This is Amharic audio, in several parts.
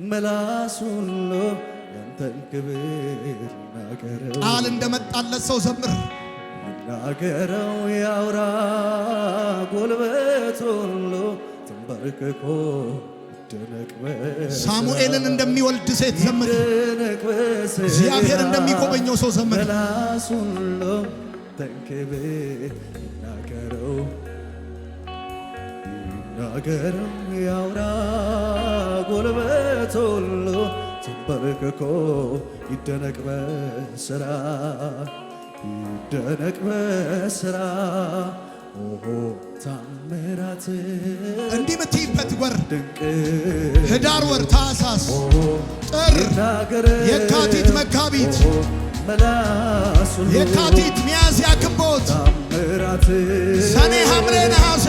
መላስ ሁሉ ያንተን ክብር ይናገረው። ቃል እንደመጣለት ሰው ዘምር። ይናገረው ያውራ ጉልበት ሁሉ ተንበርክኮ ሳሙኤልን እንደሚወልድ ሴት ዘምር። እግዚአብሔር እንደሚጎበኘው ሰው ዘምር። መላስ ሁሉ ተንክብር ይናገረው ይናገረው ያውራ ጉልበት ሁሉ ተንበርክኮ ይደነቅ በሥራ ይደነቅ በሥራ ኦሆ ታምራት እንዲህ ምትይበት ወር ድንቅ ህዳር ወር፣ ታኅሳስ፣ ጥር፣ የካቲት፣ መጋቢት፣ የካቲት፣ ሚያዝያ፣ ግንቦት፣ ሰኔ፣ ሐምሌ፣ ነሐሴ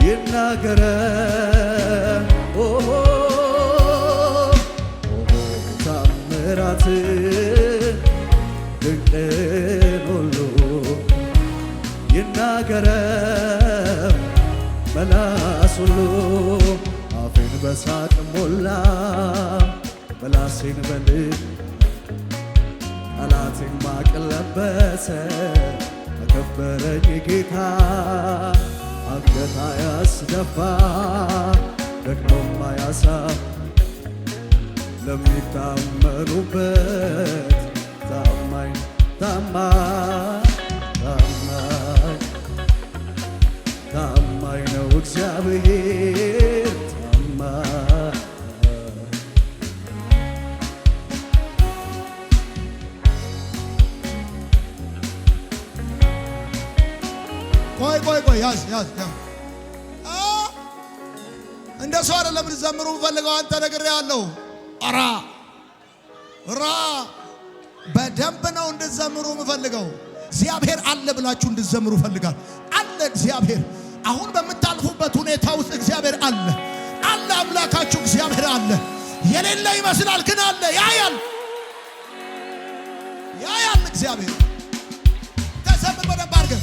ይናገረ ታምራት ድንቅን ሁሉ ይናገረ መላስ ሁሉ አፌን በሳቅ ሞላ ምላሴን በልብ ጠላቴን ማቅ ለበሰ አከበረኝ ጌታ አንገት አያስደፋ ደግሞም አያሳፍ ለሚታመኑበት ታማኝ ታማኝ ታማኝ ታማኝ ነው እግዚአብሔር ታማኝ። ቆይ ያዝ እንደ ሰው አይደለም ልዘምሩ ፈልገው አንተ ነግሬሃለሁ። ራ በደንብ ነው እንድዘምሩ ምፈልገው። እግዚአብሔር አለ ብላችሁ እንድዘምሩ ፈልጋል። አለ እግዚአብሔር። አሁን በምታልፉበት ሁኔታ ውስጥ እግዚአብሔር አለ። አምላካችሁ እግዚአብሔር አለ። የሌለ ይመስላል ግን አለ። ያያል እግዚአብሔር። ተዘምር በደንብ አድርገህ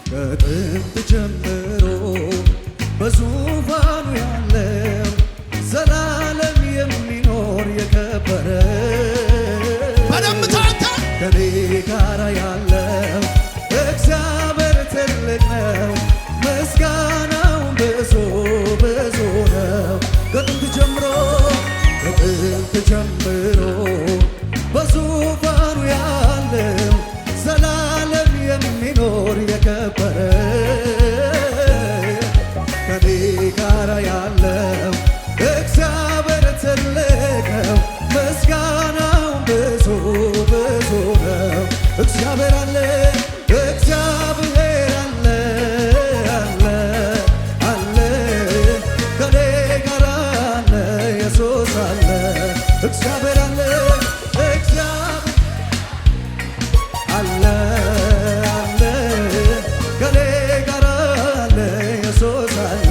ከጥንት ጀምሮ በዙፋኑ ያለው ዘላለም የሚኖር የከበረ ከኔ ጋር ያለው እግዚአብሔር ትልቅ ነው፣ ምስጋናው ብዙ ብዙ ነው። ከጥንት ጀምሮ በዙፋኑ ያለው ዘላለም የሚኖር የከበረ ከኔ ጋር ያለው እግዚአብሔር ትልቅ ነው፣ ምስጋናው ብዙ ብዙ ነው። እግዚአብሔር አለ ከኔ ጋር አለ ኢየሱስ አለ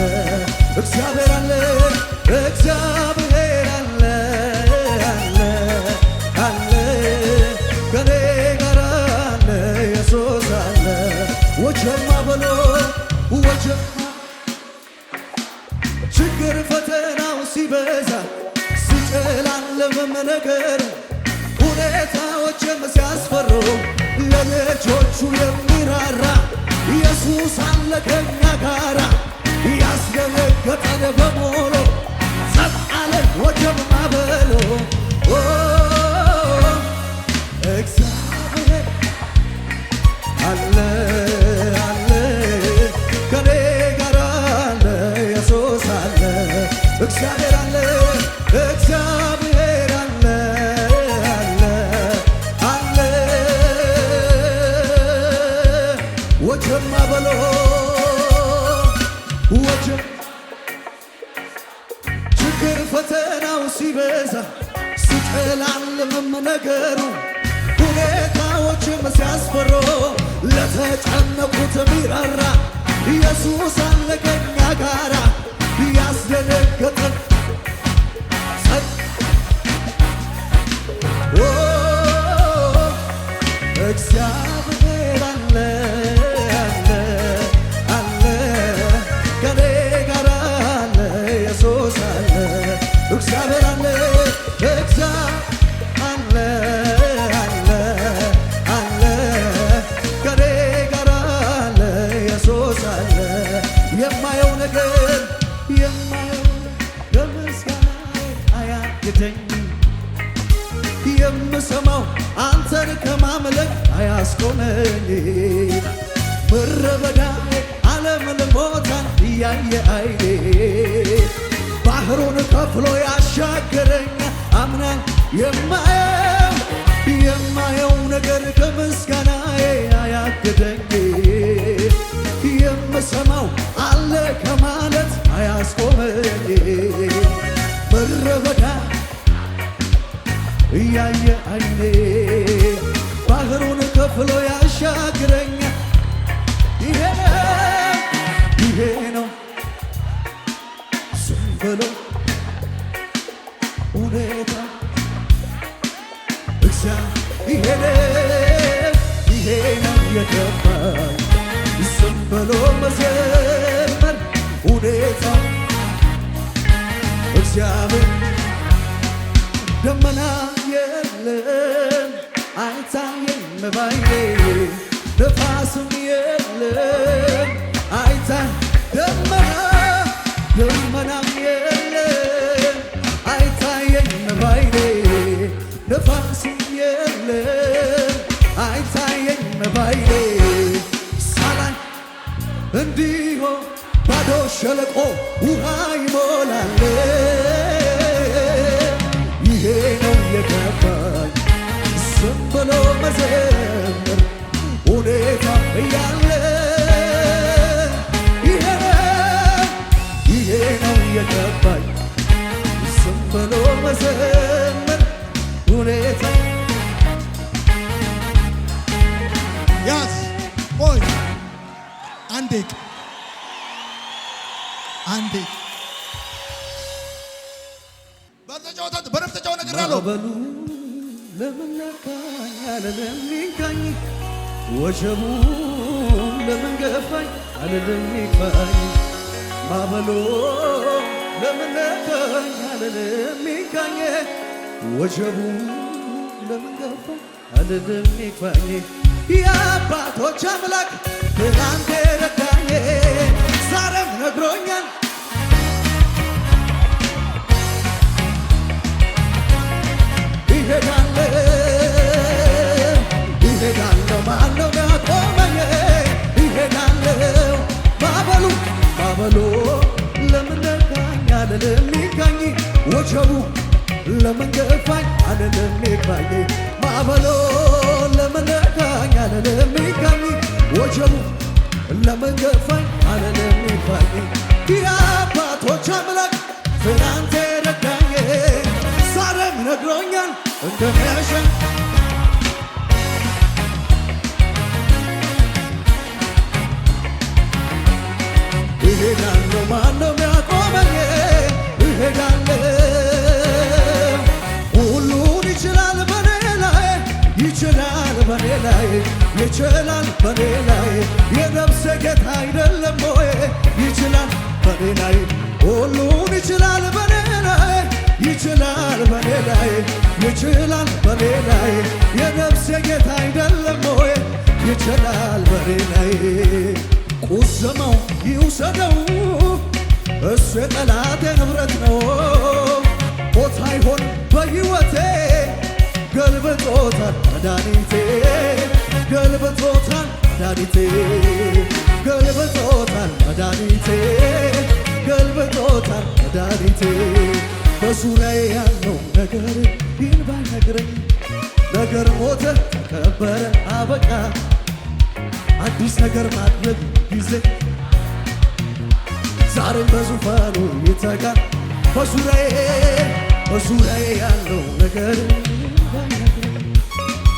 እግዚአብሔር አለ እግዚአብሔር አለ ከኔ ጋር አለ ኢየሱስ አለ። ወጀማ በሎ ወጀማ ችግር ፈተናው ሲበዛ ሲጨላለምም ነገር ሁኔታዎችም ሲያስፈሩ ለልጆቹ የሚራራ ኢየሱስ አለ ከኛ ጋራ ያስደነገጠን በሙሉ ጸጥ አለ ወጀብ ማዕበሉ። እግዚአብሔር አለ ከኔ ጋር አለ ኢየሱስ አለ እግዚአብሔር አለ ወጀብ ማዕበሉ ወጀብ ሲበዛ ሲጨላልምም ነገሩ ሁኔታዎችም ሲያስፈሩ ለተጨነቁት ሚራራ ኢየሱስ አለ ከኛ ጋራ ያስደነገጠን እግዚአብሔር አለ አለ አለ ከኔ ጋር አለ ኢየሱስ አለ እግዚአብሔር አለ አለ አለ አለ ከኔ ጋር አለ ኢየሱስ አለ የማየው ነገር የማየው በምስጋና አያግደኝ የምሰማው አንተን ከማምለክ አያስቆመኝ ምድረ በዳዬ ዓለምን ሞታን እያየ አይኔ ባህሩን ከፍሎ ያሻገረኝ አምናን የማየው ነገር ከምስጋናዬ አያግደኝ የምሰማው አለ ከማለት አያስቆመኝ ምድረ በዳ እያየ አይኔ ባህሩን ከፍሎ ያሻግረኛ ይሄ ነው ዝም ብሎ ሁኔታ ይሄ ነው የገባኝ ዝም ብሎ መዘመር ሁኔታ እግዚአብሔር ደመና የለም አይታየም ባይኔ ነፋስም የለም ደመናም የለም አይታየም ባይኔ ነፋስም የለም አይታየም ባይኔ ሳላይ እንዲሁ ባዶ ሸለቆ ውሃ ይሞላል ይሄ ነው የገባኝ ዝም ብሎ መዘመር ሁኔታ እያለ ይሄ ነው የገባኝ ዝም ብሎ መዘመር ሁኔታ ያዝ ቆይ አንዴ በረፍተጫው ነገር አለው ማዕበሉ ለምን ነካኝ አልልም ይንካኝ ወጀቡ ለምን ገፋኝ አልልም ይግፋኝ ማዕበሉ ለምን ነካኝ አልልም ይንካኝ ወጀቡ ለምን ገፋኝ አልልም ይግፋኝ የአባቶች አምላክ ትናንት ረዳኝ ዛሬም ነግሮኛል ይሄዳለሁ ማነው ያቆመኝ ይሄዳለሁ ማዕበሉ ለምን ነካኝ አልልም ይንካኝ ወጀቡ ለምን ገፋኝ አልልም ይግፋኝ ማዕበሉ ለምን ነካኝ አልልም ይንካኝ ወጀቡ ለምን ገፋኝ አልልም ይግፋኝ የአባቶች አምላክ ትናንት ረዳኝ ዛሬም ነግሮኛል እንደሚያሸን ይሄዳለሁ ማነው ያቆመኝ ይሄዳለሁ ሁሉን ይችላል በኔ ላይ ይችላል በኔ ላይ ይችላል በኔ ላይ የነፍሴ ጌታ አይደለም ወይ ይችላል በኔ ላይ ሁሉን ይችላል በኔ ላይ ይችላል በኔ ላይ ይችላል በኔ ላይ የነፍሴ ጌታ አይደለም ወይ ይችላል በኔ ላይ ቁዘማው ይውሰደው እሱ የጠላቴ ንብረት ነው ቦታ ይሆን በሕይወቴ ገልብጦታል መድኃኒቴ ገልብጦታል መድኃኒቴ ገልብጦታል መድኃኒቴ ገልብጦታል መድኃኒቴ በዙሪያዬ ያለው ነገር ይህን ባይነግረኝ ነገር ሞተ ተከበረ አበቃ አዲስ ነገር ማድረግ ጊዜ ዛሬም በዙፋኑ ይተጋል በዙሪያዬ በዙሪያዬ ያለው ነገር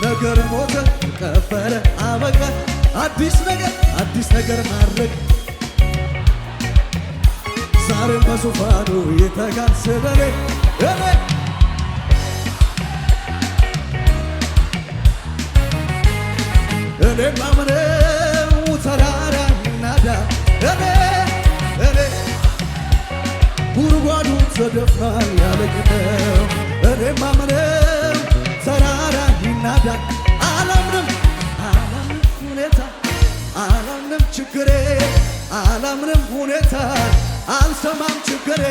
ነገር ሞተ ተቀበረ አበቃ አዲስ ነገር ማድረግ ዛሬም በዙፋኑ የተጋሰበሬ እኔ ማምነው ተራራ ይናዳ እኔ ጉድጓዱ ተደፍኗል ያለኝ ነው። እኔ ማምነው ተራራ ይናዳ አላምንም ሁኔታ አላምንም ችግሬ አላምንም ሁኔታ አልሰማም ችግሬ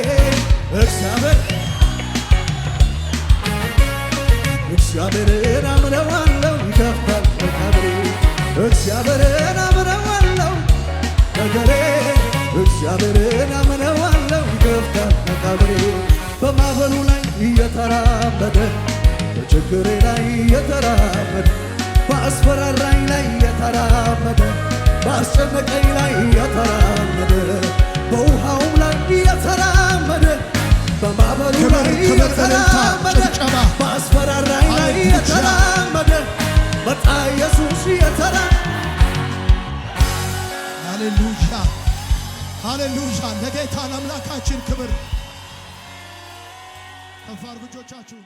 እግዚአብሔርን አምነዋለሁ ይከፍታል መቃብሬ እግዚአብሔርን አምነዋለሁ ነገሬ እግዚአብሔርን አምነዋለሁ ይከፍታል መቃብሬ በማዕበሉ ላይ እየተራመደ በችግሬ ላይ እየተራመደ በአስፈራራኝ ላይ እየተራመደ በአስጨነቀኝ ላይ እየተራመደ በውሃውም ላይ እየተራመደ በማዕበሉ ላይ እየተራመደ በአስፈራራኝ ላይ እየተራመደ መጣ ኢየሱስ ሃሌሉያ ሃሌሉያ! ለጌታ ለአምላካችን ክብር። ከፍ አድርጉ እጆቻችሁን።